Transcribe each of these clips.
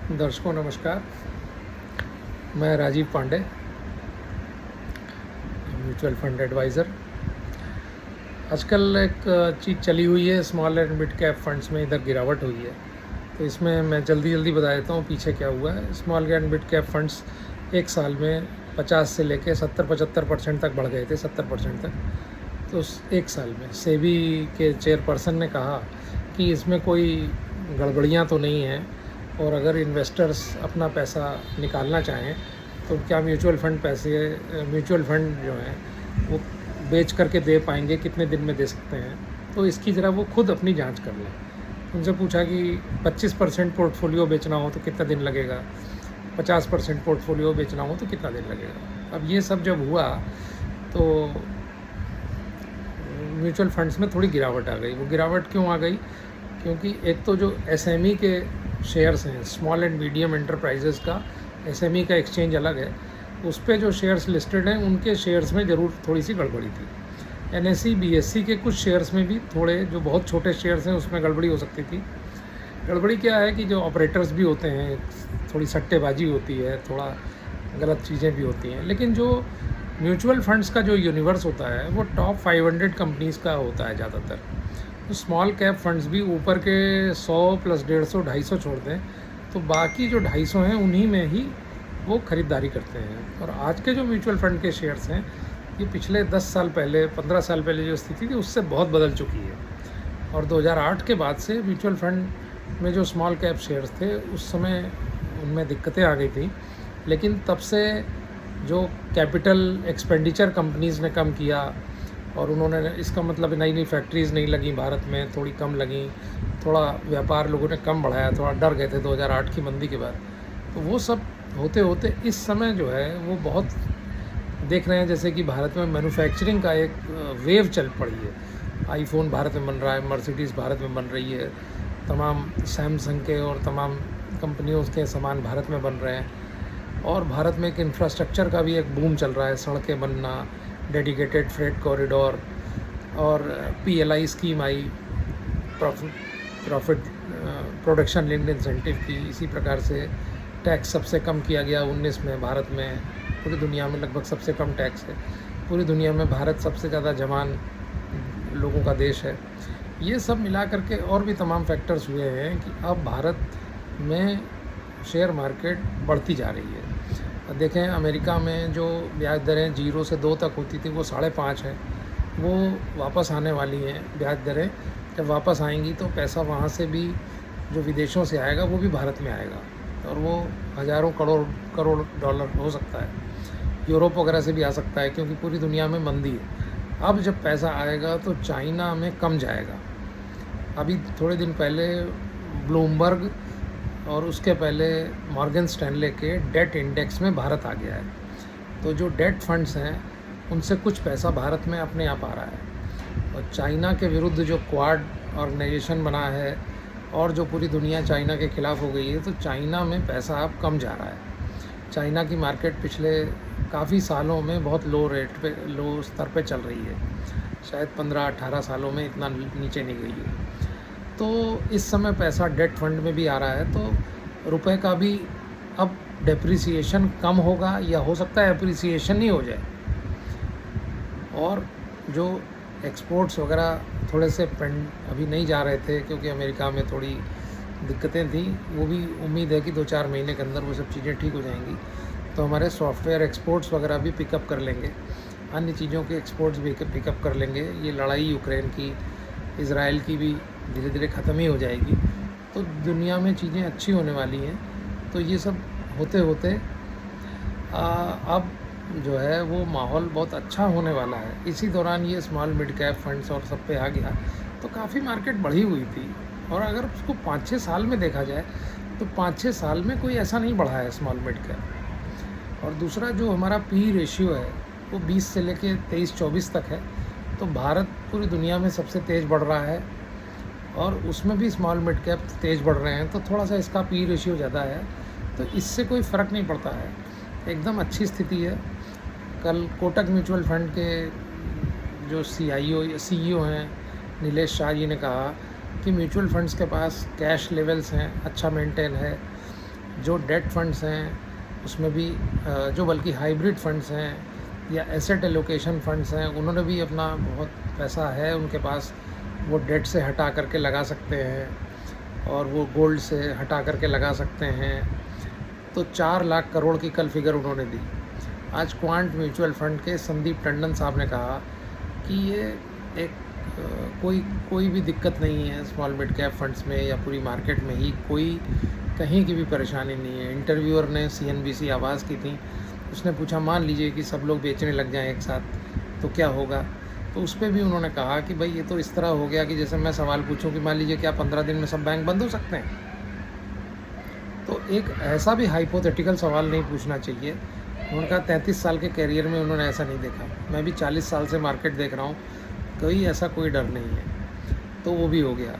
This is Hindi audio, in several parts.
दर्शकों नमस्कार। मैं Rajiv Pandey, mutual fund adviser. आजकल एक चीज़ चली हुई है, small and mid cap funds में इधर गिरावट हुई है। तो इसमें मैं जल्दी बता देता हूँ पीछे क्या हुआ है। Small and mid cap funds एक साल में 50 से लेके 70-75% तक बढ़ गए थे, 70% तक। तो एक साल में सेबी के चेयरपर्सन ने कहा कि इसमें कोई गड़बड़ियाँ तो नहीं हैं, और अगर इन्वेस्टर्स अपना पैसा निकालना चाहें तो क्या म्यूचुअल फंड जो हैं वो बेच करके दे पाएंगे, कितने दिन में दे सकते हैं। तो इसकी ज़रा वो खुद अपनी जांच कर लें। उनसे पूछा कि 25% पोर्टफोलियो बेचना हो तो कितना दिन लगेगा, 50% पोर्टफोलियो बेचना हो तो कितना दिन लगेगा। अब ये सब जब हुआ तो म्यूचुअल फंड्स में थोड़ी गिरावट आ गई। वो गिरावट क्यों आ गई? क्योंकि एक तो जो एसएमई के शेयर्स हैं, स्मॉल एंड मीडियम एंटरप्राइजेज़ का एसएमई का एक्सचेंज अलग है, उस पे जो शेयर्स लिस्टेड हैं उनके शेयर्स में ज़रूर थोड़ी सी गड़बड़ी थी। एनएसई बीएससी के कुछ शेयर्स में भी थोड़े, जो बहुत छोटे शेयर्स हैं उसमें गड़बड़ी हो सकती थी। गड़बड़ी क्या है कि जो ऑपरेटर्स भी होते हैं, थोड़ी सट्टेबाजी होती है, थोड़ा गलत चीज़ें भी होती हैं। लेकिन जो म्यूचुअल फंड्स का जो यूनिवर्स होता है वो टॉप 500 कंपनीज़ का होता है ज़्यादातर। तो स्मॉल कैप फंड्स भी ऊपर के 100 प्लस 150 250 छोड़ दें तो बाकी जो 250 हैं उन्हीं में ही वो ख़रीदारी करते हैं। और आज के जो म्यूचुअल फंड के शेयर्स हैं ये पिछले 10 साल पहले, 15 साल पहले जो स्थिति थी उससे बहुत बदल चुकी है। और 2008 के बाद से म्यूचुअल फंड में जो स्मॉल कैप शेयर्स थे उस समय उनमें दिक्कतें आ गई थी। लेकिन तब से जो कैपिटल एक्सपेंडिचर कंपनीज़ ने कम किया, और उन्होंने, इसका मतलब नई फैक्ट्रीज़ नहीं लगी भारत में, थोड़ी कम लगी, थोड़ा व्यापार लोगों ने कम बढ़ाया, थोड़ा डर गए थे 2008 की मंदी के बाद। तो वो सब होते होते इस समय जो है वो बहुत देख रहे हैं जैसे कि भारत में मैन्युफैक्चरिंग का एक वेव चल पड़ी है। आईफोन भारत में बन रहा है, मर्सिडीज़ भारत में बन रही है, तमाम सैमसंग के और तमाम कंपनियों के सामान भारत में बन रहे हैं। और भारत में एक इंफ्रास्ट्रक्चर का भी एक बूम चल रहा है, सड़कें बनना, डेडिकेटेड फ्रेट कॉरिडोर, और पीएलआई स्कीम आई, प्रॉफिट प्रोडक्शन लिंक्ड इंसेंटिव की। इसी प्रकार से टैक्स सबसे कम किया गया 19 में भारत में। पूरी दुनिया में लगभग सबसे कम टैक्स है। पूरी दुनिया में भारत सबसे ज़्यादा जवान लोगों का देश है। ये सब मिला करके और भी तमाम फैक्टर्स हुए हैं कि अब भारत में शेयर मार्केट बढ़ती जा रही है। देखें, अमेरिका में जो ब्याज दरें 0 से 2 तक होती थी वो 5.5 है, वो वापस आने वाली हैं ब्याज दरें। जब वापस आएंगी तो पैसा वहाँ से भी, जो विदेशों से आएगा वो भी भारत में आएगा, और वो हज़ारों करोड़ डॉलर हो सकता है। यूरोप वगैरह से भी आ सकता है, क्योंकि पूरी दुनिया में मंदी है। अब जब पैसा आएगा तो चाइना में कम जाएगा। अभी थोड़े दिन पहले ब्लूमबर्ग और उसके पहले मॉर्गन स्टैनले के डेट इंडेक्स में भारत आ गया है। तो जो डेट फंड्स हैं उनसे कुछ पैसा भारत में अपने आप आ रहा है। और चाइना के विरुद्ध जो क्वाड ऑर्गेनाइजेशन बना है और जो पूरी दुनिया चाइना के ख़िलाफ़ हो गई है, तो चाइना में पैसा अब कम जा रहा है। चाइना की मार्केट पिछले काफ़ी सालों में बहुत लो स्तर पे चल रही है, शायद 15-18 सालों में इतना नीचे नहीं गई है। तो इस समय पैसा डेट फंड में भी आ रहा है, तो रुपए का भी अब डेप्रिसिएशन कम होगा, या हो सकता है एप्रिसिएशन ही हो जाए। और जो एक्सपोर्ट्स वगैरह थोड़े से अभी नहीं जा रहे थे क्योंकि अमेरिका में थोड़ी दिक्कतें थी, वो भी उम्मीद है कि 2-4 महीने के अंदर वो सब चीज़ें ठीक हो जाएंगी। तो हमारे सॉफ्टवेयर एक्सपोर्ट्स वगैरह भी पिकअप कर लेंगे, अन्य चीज़ों के एक्सपोर्ट्स भी पिकअप कर लेंगे। ये लड़ाई यूक्रेन की, इज़राइल की भी धीरे धीरे ख़त्म ही हो जाएगी, तो दुनिया में चीज़ें अच्छी होने वाली हैं। तो ये सब होते होते अब जो है वो माहौल बहुत अच्छा होने वाला है। इसी दौरान ये स्मॉल मिड कैप फंड्स और सब पे आ गया, तो काफ़ी मार्केट बढ़ी हुई थी। और अगर उसको 5-6 साल में देखा जाए तो 5-6 साल में कोई ऐसा नहीं बढ़ा है स्मॉल मिड कैप। और दूसरा, जो हमारा पी रेशियो है वो 20 से लेके 23-24 तक है। तो भारत पूरी दुनिया में सबसे तेज़ बढ़ रहा है, और उसमें भी स्मॉल मिड कैप तेज़ बढ़ रहे हैं, तो थोड़ा सा इसका पी रेशियो ज़्यादा है। तो इससे कोई फ़र्क नहीं पड़ता है, एकदम अच्छी स्थिति है। कल कोटक म्यूचुअल फंड के जो सीईओ हैं नीलेश शाह जी ने कहा कि म्यूचुअल फंड्स के पास कैश लेवल्स हैं, अच्छा मेंटेन है, जो डेट फंड्स हैं उसमें भी जो बल्कि हाइब्रिड फंड्स हैं या एसेट एलोकेशन फंड्स हैं, उन्होंने भी अपना बहुत पैसा है उनके पास, वो डेट से हटा करके लगा सकते हैं और वो गोल्ड से हटा करके लगा सकते हैं। तो 4 लाख करोड़ की कल फिगर उन्होंने दी। आज क्वांट म्यूचुअल फंड के संदीप टंडन साहब ने कहा कि ये एक कोई भी दिक्कत नहीं है स्मॉल मिड कैप फंड्स में या पूरी मार्केट में ही, कोई कहीं की भी परेशानी नहीं है। इंटरव्यूअर ने CNBC आवाज़ की थी, उसने पूछा मान लीजिए कि सब लोग बेचने लग जाएं एक साथ तो क्या होगा। तो उस पर भी उन्होंने कहा कि भाई ये तो इस तरह हो गया कि जैसे मैं सवाल पूछूं कि मान लीजिए क्या 15 दिन में सब बैंक बंद हो सकते हैं। तो एक ऐसा भी हाइपोथेटिकल सवाल नहीं पूछना चाहिए। उनका 33 साल के कैरियर में उन्होंने ऐसा नहीं देखा। मैं भी 40 साल से मार्केट देख रहा हूँ, कोई डर नहीं है। तो वो भी हो गया।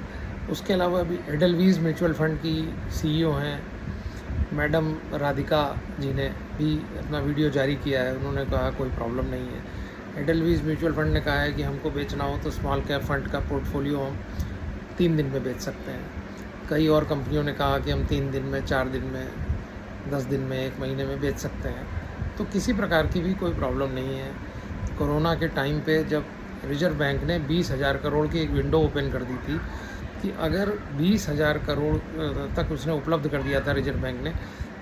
उसके अलावा अभी एडलवीज़ म्यूचुअल फंड की CEO हैं मैडम राधिका जी ने भी अपना वीडियो जारी किया है। उन्होंने कहा कोई प्रॉब्लम नहीं है। एडलवीज़ म्यूचुअल फंड ने कहा है कि हमको बेचना हो तो स्मॉल कैप फंड का पोर्टफोलियो हम 3 दिन में बेच सकते हैं। कई और कंपनियों ने कहा कि हम 3 दिन में, 4 दिन में, 10 दिन में, 1 महीने में बेच सकते हैं। तो किसी प्रकार की भी कोई प्रॉब्लम नहीं है। कोरोना के टाइम पे जब रिजर्व बैंक ने 20,000 करोड़ की एक विंडो ओपन कर दी थी कि अगर 20,000 करोड़ तक उसने उपलब्ध कर दिया था रिजर्व बैंक ने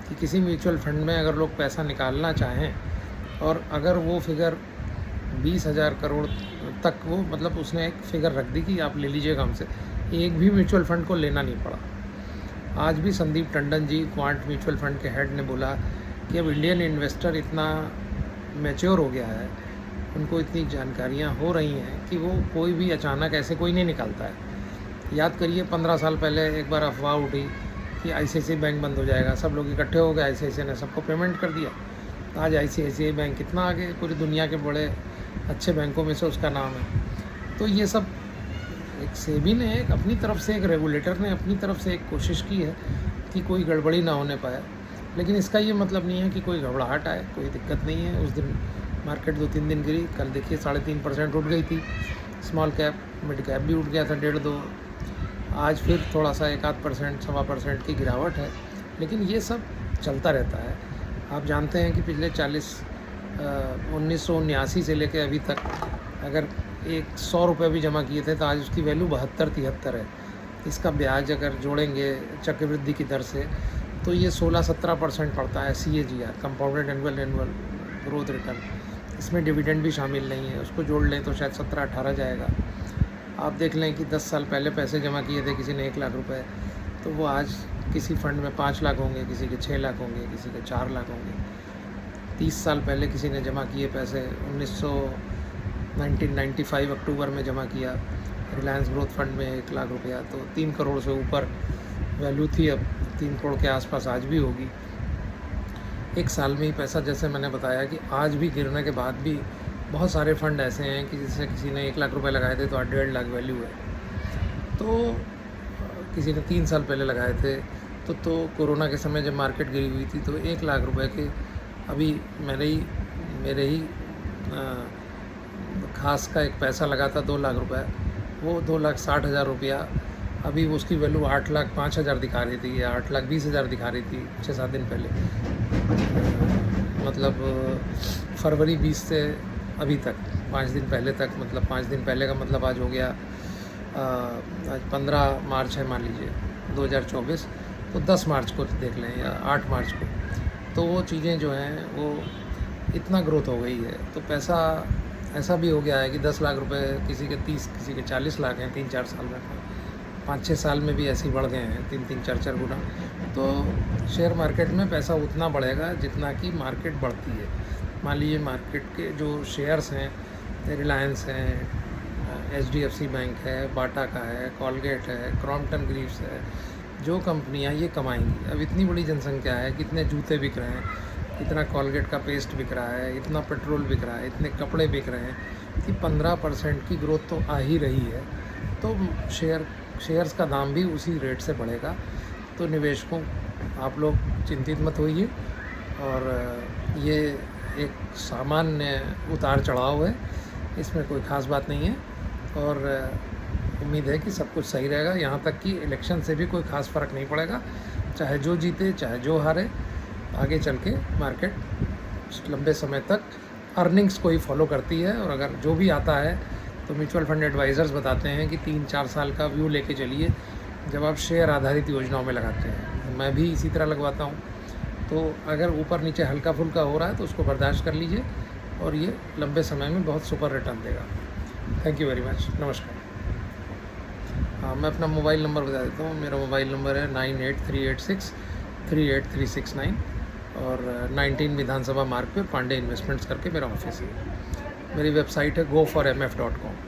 कि किसी म्यूचुअल फंड में अगर लोग पैसा निकालना चाहें और अगर वो फिगर 20,000 करोड़ तक, वो मतलब उसने एक फ़िगर रख दी कि आप ले लीजिएगा हमसे, एक भी म्यूचुअल फंड को लेना नहीं पड़ा। आज भी Sandeep Tandon ji quant mutual fund के हेड ने बोला कि अब इंडियन इन्वेस्टर इतना मैच्योर हो गया है, उनको इतनी जानकारियाँ हो रही हैं कि वो कोई भी अचानक ऐसे कोई नहीं निकालता है। याद करिए 15 साल पहले एक बार अफवाह उठी कि ICICI बैंक बंद हो जाएगा, सब लोग इकट्ठे हो गए, ICICI ने सबको पेमेंट कर दिया। आज ICICI बैंक कितना आगे, पूरी दुनिया के बड़े अच्छे बैंकों में से उसका नाम है। तो ये सब एक सेबी ने एक अपनी तरफ से, एक रेगुलेटर ने अपनी तरफ से एक कोशिश की है कि कोई गड़बड़ी ना होने पाए। लेकिन इसका ये मतलब नहीं है कि कोई घबराहट आए, कोई दिक्कत नहीं है। उस दिन मार्केट 2-3 दिन गिरी, कल देखिए 3.5% उठ गई थी। स्मॉल कैप, मिड कैप भी उठ गया था 1.5-2। आज फिर थोड़ा सा 1-8%, 1.25% की गिरावट है। लेकिन ये सब चलता रहता है। आप जानते हैं कि पिछले 1979 से लेकर अभी तक अगर 100 रुपये भी जमा किए थे तो आज उसकी वैल्यू 72-73 है। इसका ब्याज अगर जोड़ेंगे चक्रवृद्धि की दर से तो ये 16-17% पड़ता है CAGR, compounded annual growth return. इसमें डिविडेंड भी शामिल नहीं है, उसको जोड़ लें तो शायद 17-18 जाएगा। आप देख लें कि 10 साल पहले पैसे जमा किए थे किसी ने 1 लाख रुपए, तो वो आज किसी फंड में 5 लाख होंगे, किसी के 6 लाख होंगे, किसी के 4 लाख होंगे। 30 साल पहले किसी ने जमा किए पैसे 1995 अक्टूबर में जमा किया रिलायंस ग्रोथ फंड में 1 लाख रुपया, तो 3 करोड़ से ऊपर वैल्यू थी। अब 3 करोड़ के आसपास आज भी होगी। एक साल में ही पैसा, जैसे मैंने बताया कि आज भी गिरने के बाद भी बहुत सारे फंड ऐसे हैं कि जिससे किसी ने 1 लाख रुपए लगाए थे तो 1.5 लाख वैल्यू है। तो किसी ने 3 साल पहले लगाए थे तो कोरोना के समय जब मार्केट गिरी हुई थी तो 1 लाख रुपए के, अभी मेरे ही खास का एक पैसा लगा था 2 लाख रुपए, वो 2,60,000 रुपया, अभी उसकी वैल्यू 8,05,000 दिखा रही थी या 8,20,000 दिखा रही थी 6-7 दिन पहले। मतलब फरवरी 20 से अभी तक 5 दिन पहले तक, मतलब 5 दिन पहले का मतलब आज हो गया, आज 15 मार्च है मान लीजिए 2024, तो 10 मार्च को देख लें या 8 मार्च को, तो वो चीज़ें जो हैं वो इतना ग्रोथ हो गई है। तो पैसा ऐसा भी हो गया है कि 10 लाख रुपए किसी के 30, किसी के 40 लाख हैं 3-4 साल में, 5-6 साल में भी ऐसे ही बढ़ गए हैं 3-3, 4-4 गुना। तो शेयर मार्केट में पैसा उतना बढ़ेगा जितना कि मार्केट बढ़ती है। मान लीजिए मार्केट के जो शेयर्स हैं, रिलायंस हैं, HDFC बैंक है, बाटा का है, कॉलगेट है, क्रॉम्पटन ग्रीव्स है, जो कंपनियां ये कमाएंगी। अब इतनी बड़ी जनसंख्या है, कितने जूते बिक रहे हैं, इतना कॉलगेट का पेस्ट बिक रहा है, इतना पेट्रोल बिक रहा है, इतने कपड़े बिक रहे हैं कि 15% की ग्रोथ तो आ ही रही है। तो शेयर्स का दाम भी उसी रेट से बढ़ेगा। तो निवेशकों, आप लोग चिंतित मत होइए, और ये एक सामान्य उतार चढ़ाव है, इसमें कोई ख़ास बात नहीं है, और उम्मीद है कि सब कुछ सही रहेगा। यहाँ तक कि इलेक्शन से भी कोई ख़ास फ़र्क नहीं पड़ेगा। चाहे जो जीते चाहे जो हारे, आगे चल के मार्केट लंबे समय तक अर्निंग्स को ही फॉलो करती है। और अगर जो भी आता है तो म्यूचुअल फंड एडवाइज़र्स बताते हैं कि 3-4 साल का व्यू लेके चलिए जब आप शेयर आधारित योजनाओं में लगाते हैं। मैं भी इसी तरह लगवाता हूँ। तो अगर ऊपर नीचे हल्का फुल्का हो रहा है तो उसको बर्दाश्त कर लीजिए और ये लंबे समय में बहुत सुपर रिटर्न देगा। Thank you very much. नमस्कार। हाँ, मैं अपना मोबाइल नंबर बता देता हूँ। मेरा मोबाइल नंबर है 9838638369 और 19 विधानसभा मार्ग पे पांडे इन्वेस्टमेंट्स करके मेरा ऑफिस है। मेरी वेबसाइट है goformf.com।